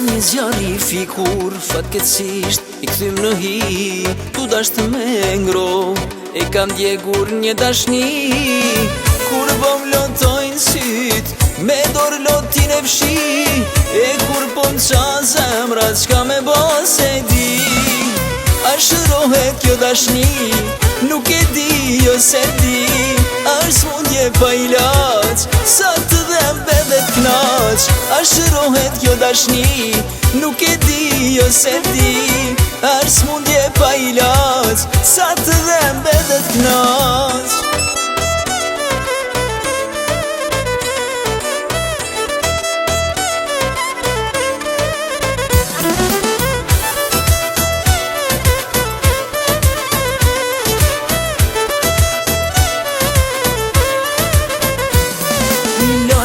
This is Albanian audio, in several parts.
Jam një zjarri I fikur, fatkeqësisht I kthym në hi. Tu dasht me ngro, e kam djegur një dashni. Kur bom lotojnë syt, me dor lotin e fshi. E kur po m'qa zemra, qka me bo se di. A shërohet kjo dashni, nuk e di jo se di. Është smundje pa ilaç, sa të dhem bebe t'knaq. A shërohet kjo dashni, nuk e di jo se di. Është smundje pa ilaç, sa të dhem bebe t'knaq.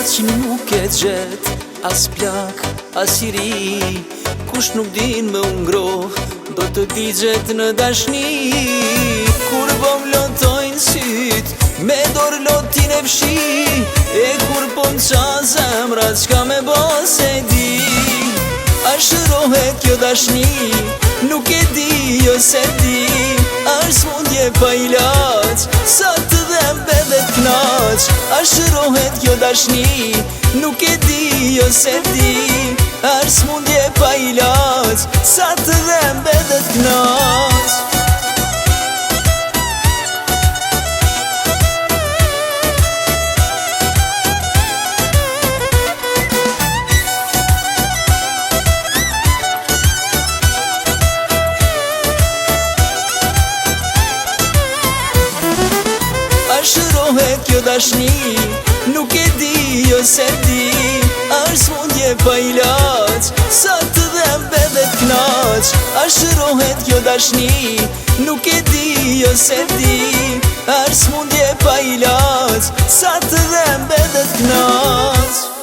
Që nuk e gjet, as plak, as I ri. Kush nuk din me ungroh, do të digjet në dashni. Kur bom lotojnë syt, me dor lotin e fshi. E kur po m'qa zemra, qka me bo se di. A shërohet kjo dashni, nuk e di jo se di. Është smundje pa ilaç, sa të dhem bebe t'knaq. A shërohet kjo dashni, nuk e di jo se di. Është smundje pa ilaç, sa të dhem bebe t'knaq. A shërohet kjo dashni, nuk e di jo se di. Është smundje pa ilaç, sa të dhem bebe t'knaq. A shërohet kjo dashni, nuk e di jo se di. Është smundje pa ilaç, sa të dhem bebe t'knaq.